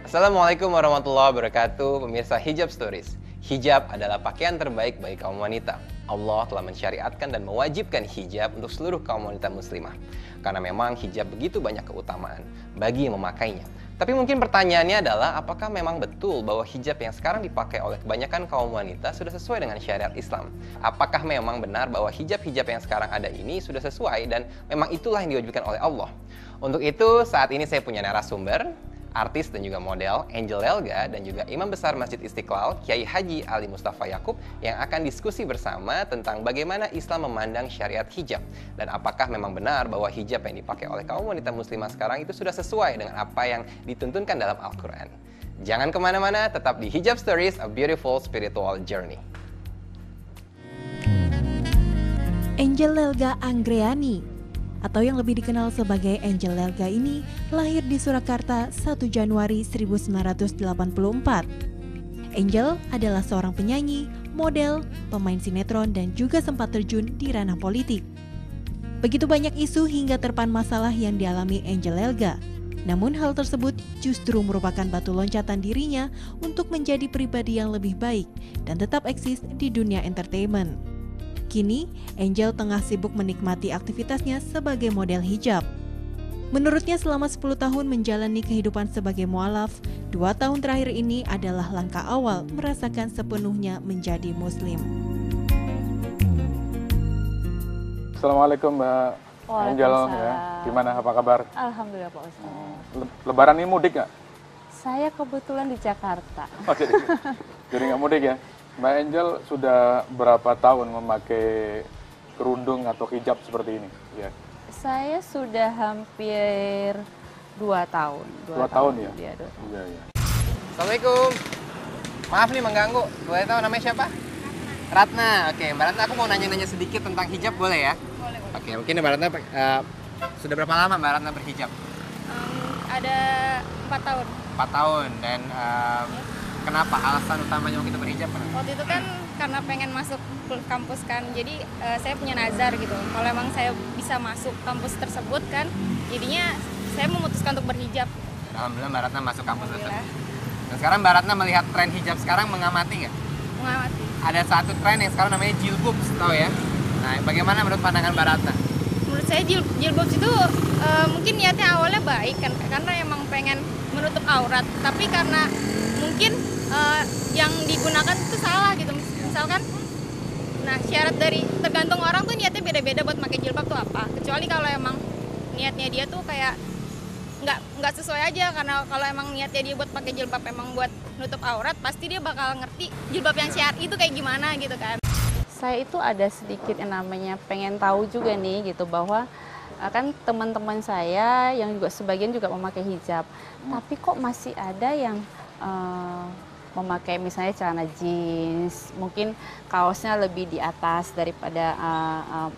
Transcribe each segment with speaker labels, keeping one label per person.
Speaker 1: Assalamualaikum warahmatullahi wabarakatuh, pemirsa Hijab Stories. Hijab adalah pakaian terbaik bagi kaum wanita. Allah telah mensyariatkan dan mewajibkan hijab untuk seluruh kaum wanita muslimah. Karena memang hijab begitu banyak keutamaan bagi yang memakainya. Tapi mungkin pertanyaannya adalah, apakah memang betul bahwa hijab yang sekarang dipakai oleh kebanyakan kaum wanita sudah sesuai dengan syariat Islam? Apakah memang benar bahwa hijab-hijab yang sekarang ada ini sudah sesuai dan memang itulah yang diwajibkan oleh Allah? Untuk itu, saat ini saya punya narasumber, artis dan juga model Angel Elga, dan juga Imam Besar Masjid Istiqlal Kiai Haji Ali Mustafa Yakub yang akan diskusi bersama tentang bagaimana Islam memandang syariat hijab dan apakah memang benar bahwa hijab yang dipakai oleh kaum wanita muslimah sekarang itu sudah sesuai dengan apa yang dituntunkan dalam Al-Quran. Jangan kemana-mana, tetap di Hijab Stories, A Beautiful Spiritual Journey.
Speaker 2: Angel Elga Anggreani atau yang lebih dikenal sebagai Angel Elga ini lahir di Surakarta 1 Januari 1984. Angel adalah seorang penyanyi, model, pemain sinetron, dan juga sempat terjun di ranah politik. Begitu banyak isu hingga terpaan masalah yang dialami Angel Elga. Namun hal tersebut justru merupakan batu loncatan dirinya untuk menjadi pribadi yang lebih baik dan tetap eksis di dunia entertainment. Kini, Angel tengah sibuk menikmati aktivitasnya sebagai model hijab. Menurutnya selama 10 tahun menjalani kehidupan sebagai mualaf, 2 tahun terakhir ini adalah langkah awal merasakan sepenuhnya menjadi muslim.
Speaker 3: Assalamualaikum Mbak Angel, ya. Gimana, apa kabar?
Speaker 4: Alhamdulillah Pak Ustaz.
Speaker 3: Lebaran ini mudik nggak?
Speaker 4: Saya kebetulan di Jakarta.
Speaker 3: Oh, jadi nggak mudik ya? Mbak Angel sudah berapa tahun memakai kerudung atau hijab seperti ini? Ya.
Speaker 4: Saya sudah hampir 2 tahun.
Speaker 3: 2 tahun ya?
Speaker 4: Iya, 2 tahun.
Speaker 3: Iya, iya.
Speaker 1: Assalamualaikum. Maaf nih mengganggu. Boleh tahu namanya siapa? Ratna. Oke, Mbak Ratna, aku mau nanya-nanya sedikit tentang hijab, boleh ya?
Speaker 5: Boleh.
Speaker 1: Oke, mungkin Mbak Ratna sudah berapa lama Mbak Ratna berhijab?
Speaker 5: Ada 4 tahun.
Speaker 1: 4 tahun. Dan kenapa alasan utamanya waktu itu berhijab?
Speaker 5: Waktu itu kan karena pengen masuk kampus kan, jadi saya punya nazar gitu. Kalau emang saya bisa masuk kampus tersebut kan, jadinya saya memutuskan untuk berhijab.
Speaker 1: Alhamdulillah Mbak Ratna masuk kampus tersebut. Dan sekarang Mbak Ratna melihat tren hijab sekarang mengamati nggak?
Speaker 5: Mengamati.
Speaker 1: Ada satu tren yang sekarang namanya jilbab, tahu ya? Nah, bagaimana menurut pandangan Mbak Ratna?
Speaker 5: Menurut saya jilbab itu mungkin niatnya awalnya baik kan, karena emang pengen menutup aurat. Tapi karena mungkin yang digunakan itu salah gitu, misalkan. Nah, syarat dari tergantung orang tuh niatnya beda-beda buat pakai jilbab tuh apa. Kecuali kalau emang niatnya dia tuh kayak nggak sesuai aja, karena kalau emang niatnya dia buat pakai jilbab emang buat nutup aurat, pasti dia bakal ngerti jilbab yang syar'i itu kayak gimana gitu kan.
Speaker 4: Saya itu ada sedikit yang namanya pengen tahu juga nih gitu, bahwa kan teman-teman saya yang juga sebagian juga memakai hijab, tapi kok masih ada yang memakai misalnya celana jeans, mungkin kaosnya lebih di atas daripada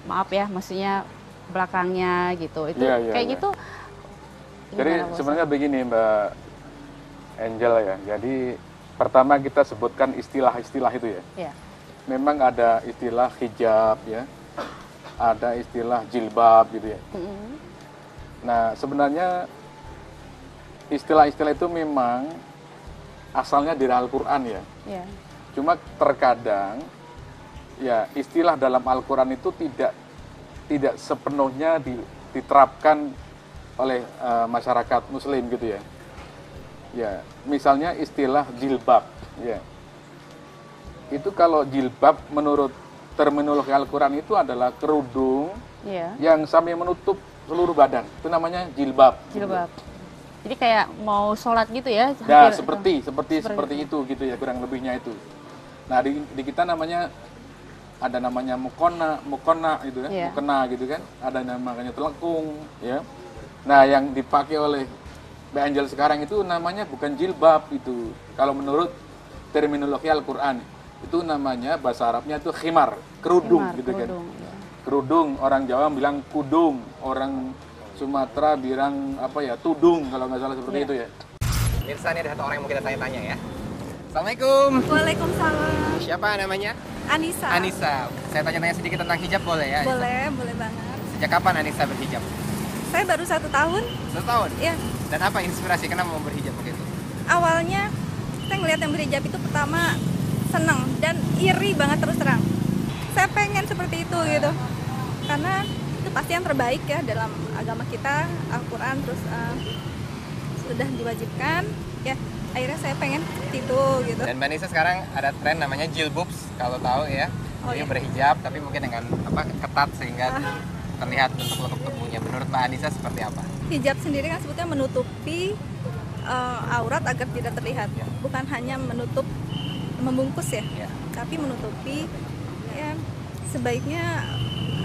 Speaker 4: maaf ya, maksudnya belakangnya gitu. Itu kayak gitu.
Speaker 3: Jadi sebenarnya begini Mbak Angel ya. Jadi pertama kita sebutkan istilah-istilah itu ya.
Speaker 4: Iya.
Speaker 3: Memang ada istilah hijab ya. Ada istilah jilbab gitu ya. Nah, sebenarnya istilah-istilah itu memang asalnya dari Al-Quran ya.
Speaker 4: Yeah.
Speaker 3: Cuma terkadang ya istilah dalam Al-Quran itu tidak sepenuhnya diterapkan oleh masyarakat Muslim gitu ya. Ya, misalnya istilah jilbab ya. Itu kalau jilbab menurut terminologi Al-Quran itu adalah kerudung yang sampai menutup seluruh badan. Itu namanya jilbab.
Speaker 4: Jilbab. Jadi kayak mau sholat gitu ya?
Speaker 3: Ya, seperti itu gitu ya, kurang lebihnya itu. Nah, di kita namanya ada namanya mukona gitu ya, mukena gitu kan. Ada namanya telekung ya. Nah, yang dipakai oleh Mbak Angel sekarang itu namanya bukan jilbab itu. Kalau menurut terminologi Al-Qur'an, itu namanya bahasa Arabnya itu khimar, kerudung gitu kan. Kerudung, orang Jawa bilang kudung, orang Sumatera bilang apa ya, tudung kalau nggak salah seperti itu ya.
Speaker 1: Mirsa, ini ada satu orang yang mau kita tanya-tanya ya. Assalamualaikum.
Speaker 6: Waalaikumsalam.
Speaker 1: Siapa namanya?
Speaker 6: Anissa.
Speaker 1: Anissa. Saya tanya-tanya sedikit tentang hijab boleh ya?
Speaker 6: Boleh banget.
Speaker 1: Sejak kapan Anissa berhijab?
Speaker 6: Saya baru 1 tahun.
Speaker 1: 1 tahun?
Speaker 6: Iya.
Speaker 1: Dan apa inspirasi kenapa mau berhijab begitu?
Speaker 6: awalnya saya ngelihat yang berhijab itu pertama seneng dan iri banget terus terang. Saya pengen seperti itu gitu, karena itu pasti yang terbaik ya dalam agama kita, Al-Quran, terus sudah diwajibkan ya. Akhirnya saya pengen seperti itu gitu.
Speaker 1: Dan Mbak Nisa sekarang ada tren namanya jilbabs, kalau tahu ya.
Speaker 6: Oh,
Speaker 1: Ini
Speaker 6: iya.
Speaker 1: berhijab tapi mungkin dengan ketat sehingga terlihat bentuk lekuk tubuhnya. Menurut Mbak Anissa seperti apa?
Speaker 6: Hijab sendiri kan sebetulnya menutupi aurat agar tidak terlihat,
Speaker 1: Ya.
Speaker 6: bukan hanya menutup, membungkus ya,
Speaker 1: Ya.
Speaker 6: tapi menutupi ya. Sebaiknya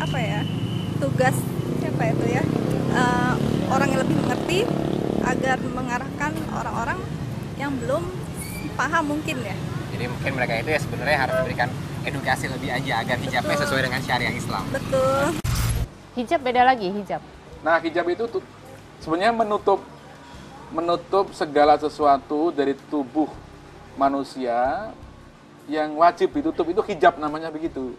Speaker 6: apa ya, tugas siapa itu ya, orang yang lebih mengerti agar mengarahkan orang-orang yang belum paham mungkin ya.
Speaker 1: Jadi mungkin mereka itu ya sebenarnya harus memberikan edukasi lebih aja agar hijabnya sesuai dengan syariah Islam.
Speaker 6: Betul.
Speaker 4: Hijab beda lagi, hijab.
Speaker 3: Nah, hijab itu sebenarnya menutup segala sesuatu dari tubuh manusia yang wajib ditutup, itu hijab namanya begitu.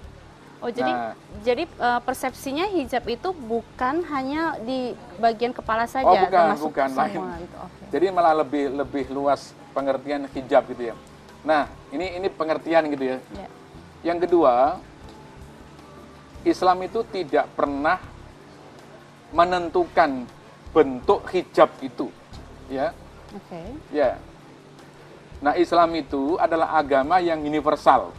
Speaker 4: Oh, jadi persepsinya hijab itu bukan hanya di bagian kepala saja,
Speaker 3: Oh, bukan,
Speaker 4: termasuk
Speaker 3: bukan,
Speaker 4: semua
Speaker 3: lain.
Speaker 4: itu. Oke.
Speaker 3: Jadi malah lebih luas pengertian hijab gitu ya. Nah, ini pengertian gitu ya.
Speaker 4: Ya.
Speaker 3: Yang kedua, Islam itu tidak pernah menentukan bentuk hijab itu, ya.
Speaker 4: Oke.
Speaker 3: Ya. Nah, Islam itu adalah agama yang universal,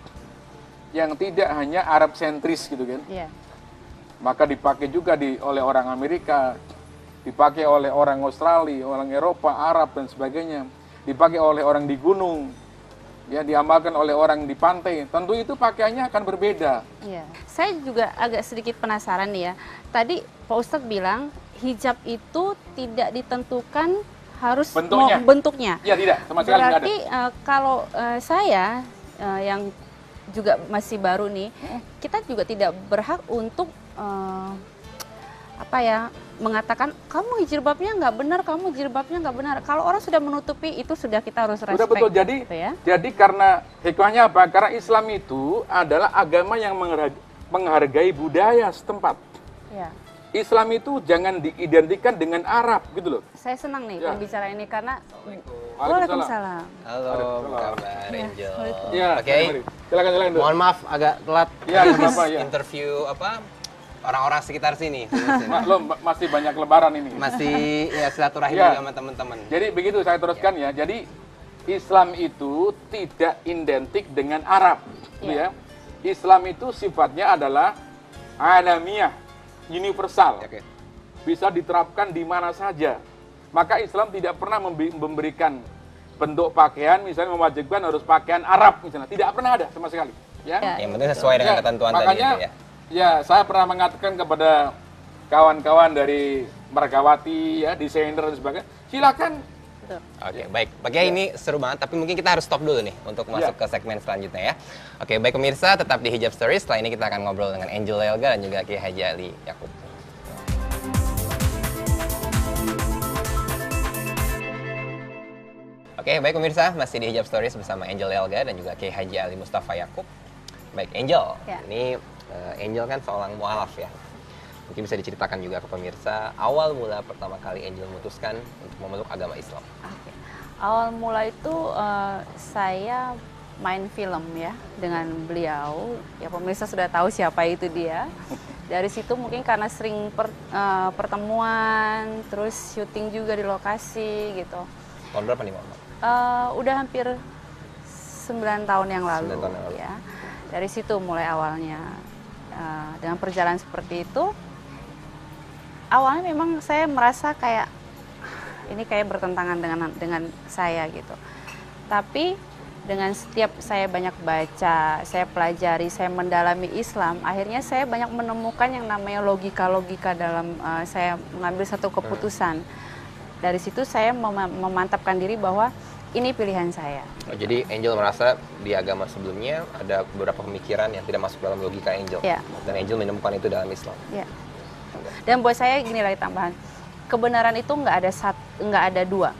Speaker 3: yang tidak hanya Arab sentris gitu kan.
Speaker 4: Iya.
Speaker 3: Maka dipakai juga oleh orang Amerika, dipakai oleh orang Australia, orang Eropa, Arab dan sebagainya, dipakai oleh orang di gunung, ya, diamalkan oleh orang di pantai. Tentu itu pakaiannya akan berbeda.
Speaker 4: Iya. Saya juga agak sedikit penasaran nih ya. Tadi Pak Ustadz bilang hijab itu tidak ditentukan harus bentuknya.
Speaker 3: Ya, tidak, sama sekali nggak ada.
Speaker 4: Berarti kalau saya yang juga masih baru nih, kita juga tidak berhak untuk mengatakan kamu jilbabnya nggak benar, kamu jilbabnya nggak benar. Kalau orang sudah menutupi itu sudah kita harus respect.
Speaker 3: Sudah betul.
Speaker 4: gitu ya.
Speaker 3: Jadi karena hikmahnya apa? Karena Islam itu adalah agama yang menghargai budaya setempat.
Speaker 4: Ya.
Speaker 3: Islam itu jangan diidentikan dengan Arab gitu loh.
Speaker 4: Saya senang nih
Speaker 3: Ya.
Speaker 4: bicara ini karena
Speaker 3: Waalaikumsalam.
Speaker 1: Halo, apa kabar Angel?
Speaker 3: Ya,
Speaker 1: Oke.
Speaker 3: mari. Silakan.
Speaker 1: Mohon maaf agak telat
Speaker 3: Ya,
Speaker 1: habis
Speaker 3: nggak apa-apa, ya.
Speaker 1: interview orang-orang sekitar sini.
Speaker 3: Maklum, masih banyak lebaran ini.
Speaker 1: Masih ya silaturahmi
Speaker 3: Ya.
Speaker 1: juga sama teman-teman.
Speaker 3: Jadi begitu saya teruskan ya. Jadi Islam itu tidak identik dengan Arab, gitu ya. Islam itu sifatnya adalah alamiah, universal.
Speaker 1: Oke.
Speaker 3: Bisa diterapkan di mana saja. Maka Islam tidak pernah memberikan bentuk pakaian misalnya mewajibkan harus pakaian Arab misalnya. Tidak pernah ada sama sekali, ya.
Speaker 4: Ya.
Speaker 1: Yang penting sesuai dengan
Speaker 3: Ya,
Speaker 1: ketentuan tadi
Speaker 3: makanya,
Speaker 1: itu ya.
Speaker 3: Ya, saya pernah mengatakan kepada kawan-kawan dari Margawati, ya, desainer dan sebagainya, silakan.
Speaker 1: Oke, baik. Bagian ini seru banget, tapi mungkin kita harus stop dulu nih untuk masuk ke segmen selanjutnya ya. Oke, baik pemirsa, tetap di Hijab Stories. Setelah ini kita akan ngobrol dengan Angel Elga dan juga Kiai Haji Ali Yakub. Oke, baik pemirsa, masih di Hijab Stories bersama Angel Elga dan juga Kiai Haji Ali Mustafa Yakub. Baik, Angel.
Speaker 4: Ya.
Speaker 1: Ini Angel kan seorang mualaf ya. Mungkin bisa diceritakan juga ke pemirsa awal mula pertama kali Angel memutuskan untuk memeluk agama Islam.
Speaker 4: Oke. Awal mula itu saya main film ya dengan beliau. Ya pemirsa sudah tahu siapa itu dia. Dari situ mungkin karena sering pertemuan, terus syuting juga di lokasi gitu.
Speaker 1: Tahun berapa nih, Mama?
Speaker 4: Udah hampir 9 tahun yang lalu,
Speaker 1: 9 tahun yang lalu.
Speaker 4: ya. Dari situ mulai awalnya. Dengan perjalanan seperti itu, awalnya memang saya merasa kayak ini kayak bertentangan dengan saya gitu. Tapi dengan setiap saya banyak baca, saya pelajari, saya mendalami Islam, akhirnya saya banyak menemukan yang namanya logika-logika dalam saya mengambil satu keputusan. Dari situ saya memantapkan diri bahwa ini pilihan saya.
Speaker 1: Oh, jadi Angel merasa di agama sebelumnya ada beberapa pemikiran yang tidak masuk dalam logika Angel.
Speaker 4: Ya.
Speaker 1: Dan Angel menemukan itu dalam Islam.
Speaker 4: Ya. Dan buat saya gini lagi tambahan, kebenaran itu nggak ada dua.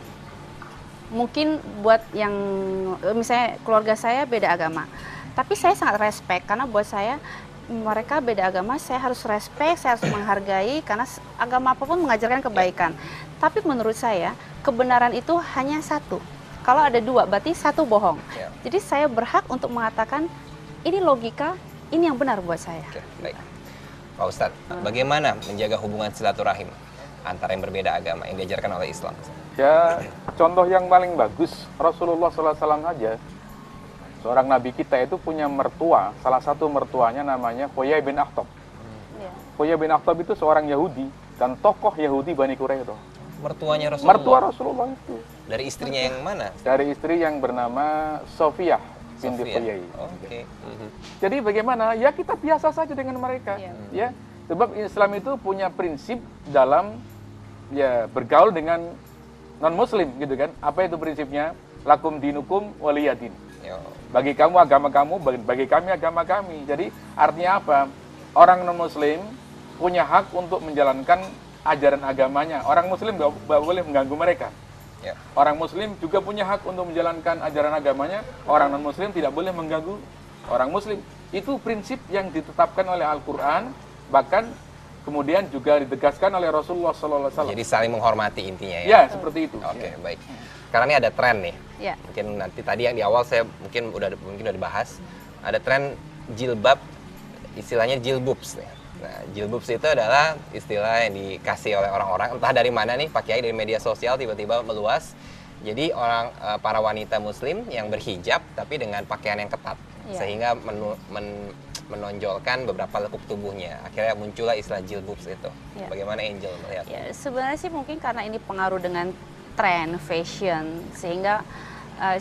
Speaker 4: Mungkin buat yang misalnya keluarga saya beda agama, tapi saya sangat respect karena buat saya mereka beda agama, saya harus respect, saya harus menghargai karena agama apapun mengajarkan kebaikan. Tapi menurut saya kebenaran itu hanya satu. Kalau ada dua, berarti satu bohong.
Speaker 1: Ya.
Speaker 4: Jadi saya berhak untuk mengatakan ini logika, ini yang benar buat saya.
Speaker 1: Oke, baik. Pak Ustadz, bagaimana menjaga hubungan silaturahim antara yang berbeda agama yang diajarkan oleh Islam?
Speaker 3: Ya, contoh yang paling bagus, Rasulullah SAW aja, seorang nabi kita itu punya mertua, salah satu mertuanya namanya Huyai bin Akhtab.
Speaker 4: Ya.
Speaker 3: Huyai bin Akhtab itu seorang Yahudi, dan tokoh Yahudi Bani Quraidah.
Speaker 1: Mertuanya Rasulullah?
Speaker 3: Mertua Rasulullah itu.
Speaker 1: Dari istrinya yang mana?
Speaker 3: Dari istri yang bernama Sofiyah binti Huyai.
Speaker 1: Oke.
Speaker 3: Jadi bagaimana? Ya kita biasa saja dengan mereka. Ya, sebab Islam itu punya prinsip dalam ya bergaul dengan non-muslim gitu kan. Apa itu prinsipnya? Lakum dinukum waliyadin. Bagi kamu agama kamu, bagi kami agama kami. Jadi artinya apa? Orang non-muslim punya hak untuk menjalankan ajaran agamanya. Orang muslim nggak boleh mengganggu mereka. Orang muslim juga punya hak untuk menjalankan ajaran agamanya. Orang non-muslim tidak boleh mengganggu orang muslim. Itu prinsip yang ditetapkan oleh Al-Quran, bahkan kemudian juga ditegaskan oleh Rasulullah SAW.
Speaker 1: Jadi saling menghormati intinya ya?
Speaker 3: Ya, seperti itu.
Speaker 1: Oke, baik. Karena ini ada tren nih.
Speaker 4: Ya.
Speaker 1: Mungkin nanti tadi yang di awal saya mungkin udah dibahas. Ada tren jilbab, istilahnya jilbubs nih. Nah, jilbubs itu adalah istilah yang dikasih oleh orang-orang, entah dari mana nih, Pak Kiai, dari media sosial tiba-tiba meluas. Jadi para wanita muslim yang berhijab tapi dengan pakaian yang ketat, sehingga menonjolkan beberapa lekuk tubuhnya. Akhirnya muncullah istilah jilbubs itu. Bagaimana Angel melihat?
Speaker 4: Ya, sebenarnya sih mungkin karena ini pengaruh dengan tren fashion, sehingga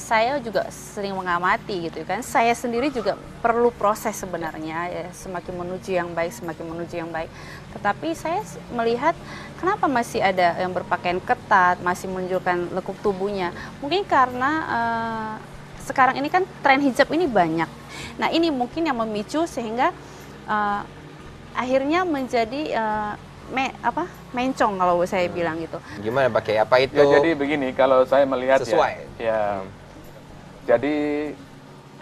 Speaker 4: saya juga sering mengamati gitu kan. Saya sendiri juga perlu proses sebenarnya, ya, semakin menuju yang baik, semakin menuju yang baik. Tetapi saya melihat kenapa masih ada yang berpakaian ketat, masih menunjukkan lekuk tubuhnya. Mungkin karena sekarang ini kan tren hijab ini banyak. Nah, ini mungkin yang memicu sehingga akhirnya menjadi mencong kalau saya bilang gitu.
Speaker 1: Gimana pakai apa itu?
Speaker 3: Ya, jadi begini, kalau saya melihat
Speaker 1: sesuai.
Speaker 3: Jadi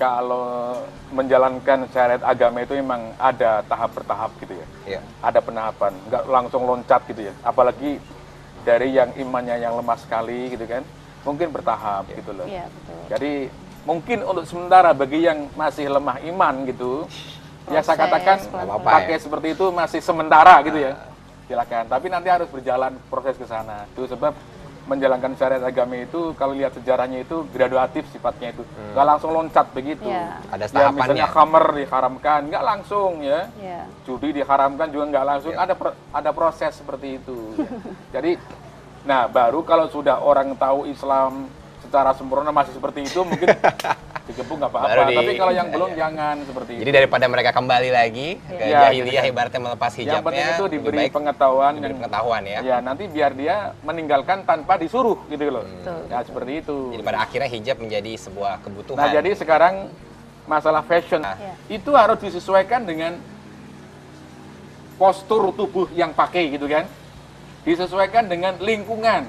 Speaker 3: kalau menjalankan syariat agama itu memang ada tahap bertahap gitu ya. Ada penahapan, nggak langsung loncat gitu ya. Apalagi dari yang imannya yang lemah sekali gitu kan, mungkin bertahap gitu loh.
Speaker 4: Betul.
Speaker 3: Jadi mungkin untuk sementara bagi yang masih lemah iman gitu, ya saya katakan pakai seperti itu masih sementara gitu ya. Silakan, tapi nanti harus berjalan proses ke sana. Itu sebab menjalankan syariat agama itu kalau lihat sejarahnya itu graduatif sifatnya itu. Nggak langsung loncat begitu.
Speaker 1: Ada
Speaker 3: ya,
Speaker 1: tahapannya.
Speaker 3: misalnya khamr diharamkan, nggak langsung ya. Judi diharamkan juga nggak langsung. Ada proses seperti itu. Jadi, nah baru kalau sudah orang tahu Islam secara sempurna masih seperti itu mungkin dikepung nggak apa-apa, tapi kalau yang belum jangan seperti itu.
Speaker 1: Jadi daripada mereka kembali lagi ke jahiliyah, ibaratnya melepas hijabnya,
Speaker 3: yang penting itu diberi pengetahuan,
Speaker 1: ya.
Speaker 3: Ya, nanti biar dia meninggalkan tanpa disuruh gitu loh. Ya seperti itu.
Speaker 1: Jadi pada akhirnya hijab menjadi sebuah kebutuhan.
Speaker 3: Nah, jadi sekarang masalah fashion itu harus disesuaikan dengan postur tubuh yang pakai gitu kan. Disesuaikan dengan lingkungan.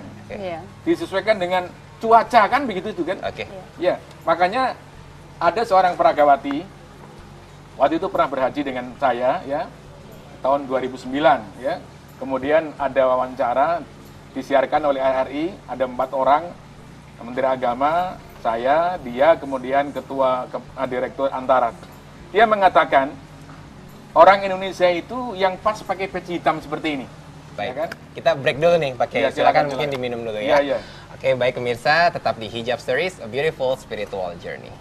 Speaker 3: Disesuaikan dengan cuaca kan begitu itu kan. Ya, makanya ada seorang peragawati waktu itu pernah berhaji dengan saya ya tahun 2009 ya. Kemudian ada wawancara disiarkan oleh RRI, ada 4 orang Menteri Agama, saya, dia, kemudian ketua direktur Antara. Dia mengatakan orang Indonesia itu yang pas pakai peci hitam seperti ini.
Speaker 1: Baik,
Speaker 3: ya kan?
Speaker 1: Kita break dulu nih pakai. Silakan mungkin diminum dulu ya. Oke, baik pemirsa, tetap di Hijab Stories, a beautiful spiritual journey.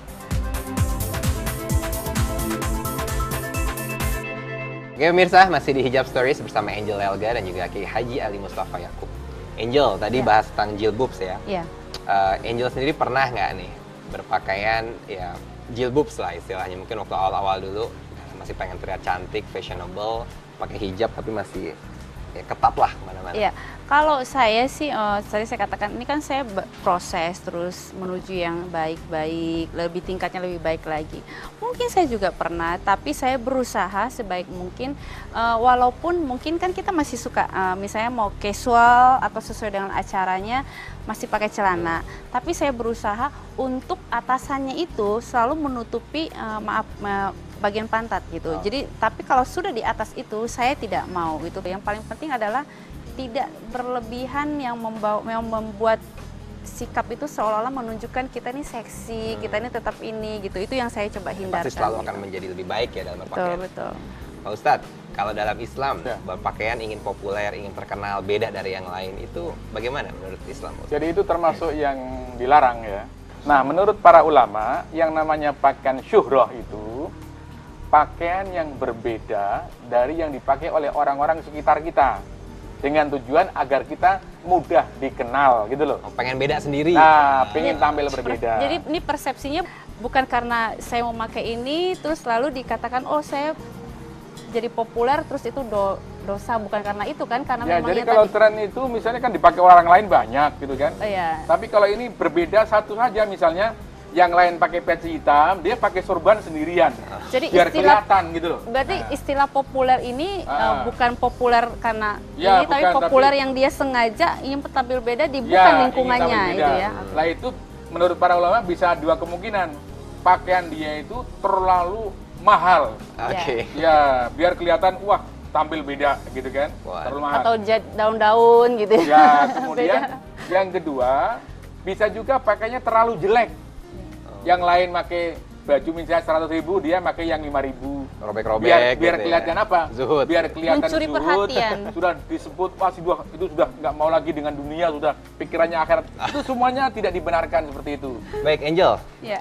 Speaker 1: Oke pemirsa, masih di Hijab Stories bersama Angel Elga dan juga Kiai Haji Ali Mustafa Yakub. Angel, tadi bahas tentang jilbubs ya. Angel sendiri pernah nggak nih berpakaian ya jilbubs lah istilahnya, mungkin waktu awal-awal dulu masih pengen terlihat cantik, fashionable, pakai hijab tapi masih ya, ketat lah kemana-mana.
Speaker 4: Iya, kalau saya sih, tadi saya katakan ini kan saya proses terus menuju yang baik-baik, lebih tingkatnya lebih baik lagi. Mungkin saya juga pernah, tapi saya berusaha sebaik mungkin, walaupun mungkin kan kita masih suka, misalnya mau casual atau sesuai dengan acaranya masih pakai celana. Tapi saya berusaha untuk atasannya itu selalu menutupi, bagian pantat gitu. Jadi tapi kalau sudah di atas itu saya tidak mau gitu. Yang paling penting adalah tidak berlebihan yang membuat sikap itu seolah-olah menunjukkan kita ini seksi, kita ini tetap ini gitu. Itu yang saya coba hindarkan.
Speaker 1: Pasti selalu
Speaker 4: gitu.
Speaker 1: akan menjadi lebih baik ya dalam
Speaker 4: Betul,
Speaker 1: berpakaian.
Speaker 4: betul.
Speaker 1: Pak Ustadz, kalau dalam Islam
Speaker 3: Ya.
Speaker 1: berpakaian ingin populer, ingin terkenal, beda dari yang lain, itu bagaimana menurut Islam? Ustadz?
Speaker 3: Jadi itu termasuk yang dilarang ya. Nah, menurut para ulama, yang namanya pakaian syuhroh itu pakaian yang berbeda dari yang dipakai oleh orang-orang sekitar kita, dengan tujuan agar kita mudah dikenal gitu loh.
Speaker 1: Oh, pengen beda sendiri.
Speaker 3: Nah, pengen tampil berbeda.
Speaker 4: Jadi ini persepsinya bukan karena saya memakai ini terus lalu dikatakan oh saya jadi populer terus itu dosa, bukan karena itu kan, karena
Speaker 3: Ya,
Speaker 4: memang
Speaker 3: jadi
Speaker 4: yang
Speaker 3: kalau
Speaker 4: tadi.
Speaker 3: tren itu misalnya kan dipakai orang lain banyak gitu kan.
Speaker 4: Iya.
Speaker 3: Tapi kalau ini berbeda satu saja, misalnya yang lain pakai peci hitam, dia pakai sorban sendirian.
Speaker 4: Jadi
Speaker 3: Biar
Speaker 4: istilah
Speaker 3: kelihatan gitu loh.
Speaker 4: berarti istilah populer ini bukan populer karena
Speaker 3: Ya,
Speaker 4: ini, tapi
Speaker 3: bukan,
Speaker 4: populer
Speaker 3: tapi-
Speaker 4: yang dia sengaja ingin tampil beda di
Speaker 3: Ya,
Speaker 4: bukan
Speaker 3: ingin
Speaker 4: lingkungannya
Speaker 3: tampil
Speaker 4: itu
Speaker 3: beda.
Speaker 4: ya.
Speaker 3: Lah itu menurut para ulama bisa dua kemungkinan. Pakaian dia itu terlalu mahal.
Speaker 1: Oke.
Speaker 3: Ya, biar kelihatan wah tampil beda gitu kan.
Speaker 1: Wah.
Speaker 3: Terlalu mahal.
Speaker 4: Atau daun-daun gitu.
Speaker 3: Ya, kemudian yang kedua bisa juga pakainya terlalu jelek. Yang lain pakai baju misalnya 100.000, dia pakai yang 5.000.
Speaker 1: Robek-robek
Speaker 3: Biar
Speaker 1: gitu ya.
Speaker 3: kelihatan apa?
Speaker 1: Zuhud.
Speaker 3: Biar kelihatan
Speaker 4: Mencuri
Speaker 3: zuhud.
Speaker 4: perhatian.
Speaker 3: Sudah disebut wah itu sudah nggak mau lagi dengan dunia, sudah pikirannya akhirat. Itu semuanya tidak dibenarkan seperti itu.
Speaker 1: Baik, Angel.
Speaker 4: Ya.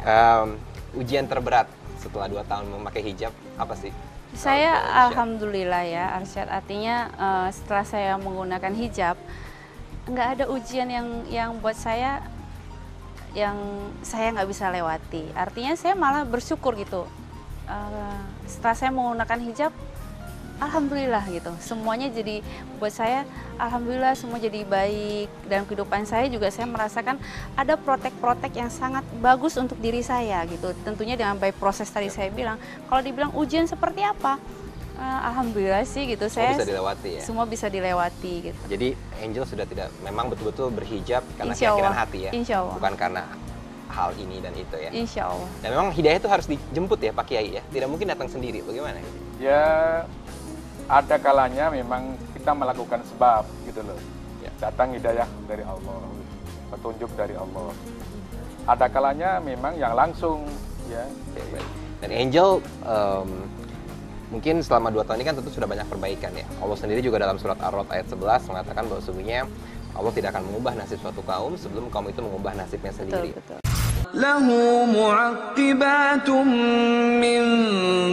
Speaker 1: Ujian terberat setelah 2 tahun memakai hijab apa sih?
Speaker 4: Saya
Speaker 1: Kalau Arsyad.
Speaker 4: alhamdulillah ya Arsyad, artinya setelah saya menggunakan hijab nggak ada ujian yang buat saya yang saya nggak bisa lewati. Artinya saya malah bersyukur gitu. Setelah saya menggunakan hijab, alhamdulillah gitu. Semuanya jadi buat saya, alhamdulillah semua jadi baik. Dalam kehidupan saya juga saya merasakan ada protek-protek yang sangat bagus untuk diri saya gitu. Tentunya dengan baik proses tadi saya bilang. Kalau dibilang ujian seperti apa? Alhamdulillah sih gitu.
Speaker 1: Semua bisa dilewati ya?
Speaker 4: Semua bisa dilewati gitu.
Speaker 1: Jadi Angel sudah tidak memang betul-betul berhijab karena
Speaker 4: Insya
Speaker 1: keyakinan
Speaker 4: Allah.
Speaker 1: hati ya?
Speaker 4: Insya Allah.
Speaker 1: Bukan karena hal ini dan itu ya?
Speaker 4: Insya Allah.
Speaker 1: Dan memang hidayah itu harus dijemput ya Pak Kiai ya? Tidak mungkin datang sendiri, bagaimana?
Speaker 3: Ya ada kalanya memang kita melakukan sebab gitu loh.
Speaker 1: Ya.
Speaker 3: Datang hidayah dari Allah, petunjuk dari Allah. Ada kalanya memang yang langsung ya.
Speaker 1: Oke, baik. Dan Angel mungkin selama 2 tahun ini kan tentu sudah banyak perbaikan ya. Allah sendiri juga dalam surat Ar-Rod ayat 11 mengatakan bahwa sesungguhnya Allah tidak akan mengubah nasib suatu kaum sebelum kaum itu mengubah nasibnya sendiri.
Speaker 4: Betul.
Speaker 7: له معقبات من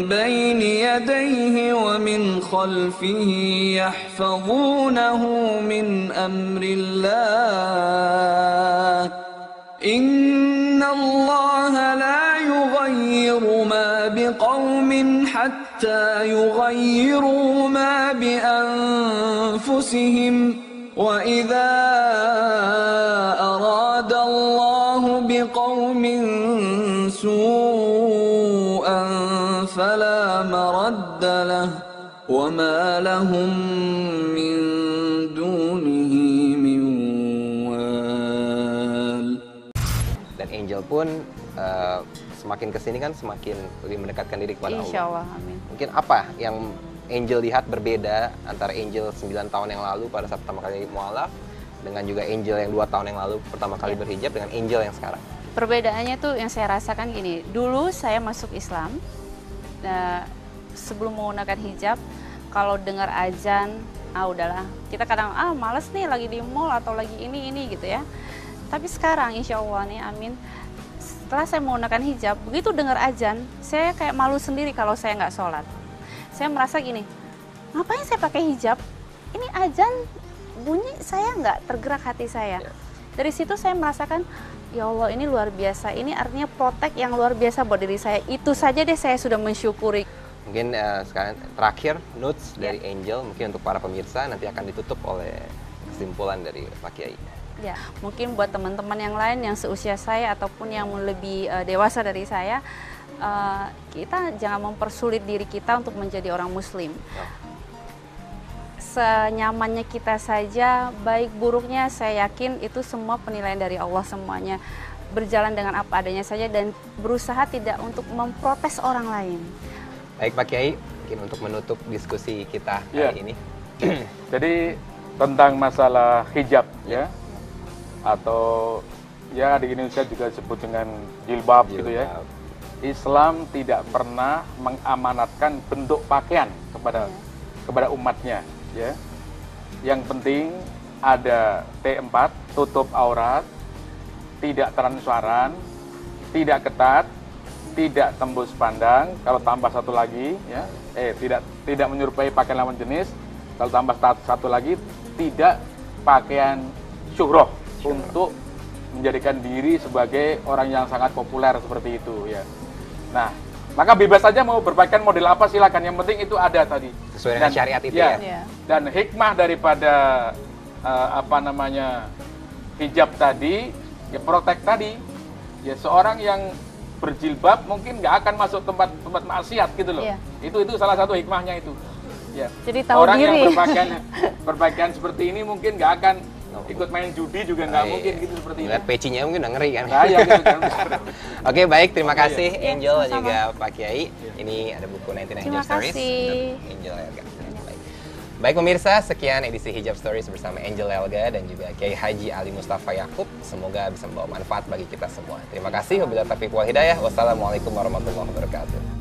Speaker 7: بين يديه ومن خلفه يحفظونه من أمر الله إن الله لا يغير ما بقوم حتى يغيروا ما بأنفسهم وإذا أراد الله بقوم سوءا فلا مرد له وما لهم من دونه من وال.
Speaker 1: Dan Angel pun semakin kesini kan semakin lebih mendekatkan diri kepada
Speaker 4: Insya
Speaker 1: Allah.
Speaker 4: Allah, amin.
Speaker 1: Mungkin apa yang Angel lihat berbeda antara Angel 9 tahun yang lalu pada saat pertama kali mualaf dengan juga Angel yang 2 tahun yang lalu pertama kali berhijab dengan Angel yang sekarang?
Speaker 4: Perbedaannya tuh yang saya rasakan gini, dulu saya masuk Islam, sebelum menggunakan hijab, kalau dengar azan, udahlah, kita kadang males nih lagi di mall atau lagi ini gitu ya. Tapi sekarang insya Allah nih, amin, setelah saya menggunakan hijab, begitu dengar azan, saya kayak malu sendiri kalau saya nggak sholat. Saya merasa gini, ngapain saya pakai hijab? Ini azan bunyi, saya nggak tergerak hati saya. Dari situ saya merasakan, ya Allah ini luar biasa, ini artinya protek yang luar biasa buat diri saya. Itu saja deh saya sudah mensyukuri.
Speaker 1: Mungkin sekarang terakhir notes dari Angel mungkin untuk para pemirsa nanti akan ditutup oleh kesimpulan dari Pak Kiai.
Speaker 4: Ya, mungkin buat teman-teman yang lain yang seusia saya ataupun yang lebih dewasa dari saya, kita jangan mempersulit diri kita untuk menjadi orang muslim. Senyamannya kita saja, baik buruknya saya yakin itu semua penilaian dari Allah semuanya. Berjalan dengan apa adanya saja dan berusaha tidak untuk memprotes orang lain.
Speaker 1: Baik Pak Kiai, mungkin untuk menutup diskusi kita kali ini.
Speaker 3: Jadi tentang masalah hijab ya atau ya di Indonesia juga disebut dengan jilbab gitu ya. Islam tidak pernah mengamanatkan bentuk pakaian kepada umatnya, ya. Yang penting ada T4, tutup aurat, tidak transparan, tidak ketat, tidak tembus pandang. Kalau tambah satu lagi, ya, tidak menyerupai pakaian lawan jenis. Kalau tambah satu lagi, tidak pakaian syuhroh untuk menjadikan diri sebagai orang yang sangat populer seperti itu, ya. Nah, maka bebas saja mau berpakaian model apa silakan. Yang penting itu ada tadi.
Speaker 1: Sesuai dengan syariat itu ya.
Speaker 3: Dan hikmah daripada hijab tadi, ya protek tadi. Ya seorang yang berjilbab mungkin nggak akan masuk tempat maksiat gitu loh. Itu salah satu hikmahnya itu. Ya.
Speaker 4: Jadi tahu
Speaker 3: orang
Speaker 4: diri.
Speaker 3: yang berpakaian seperti ini mungkin nggak akan ikut main judi juga nggak mungkin gitu seperti itu.
Speaker 1: Lihat pecinya mungkin udah ngeri kan.
Speaker 3: Nah, ya, gitu, kan.
Speaker 1: Oke, baik, terima kasih Angel dan juga Pak Kiai. Ini ada buku 99
Speaker 4: Terima
Speaker 1: Hijab Stories
Speaker 4: kasih.
Speaker 1: untuk Angel Elga. Baik pemirsa, sekian edisi Hijab Stories bersama Angel Elga dan juga Kiai Haji Ali Mustafa Yakub. Semoga bisa membawa manfaat bagi kita semua. Terima kasih. Wabillahi taufiq wal hidayah. Wassalamualaikum warahmatullahi wabarakatuh.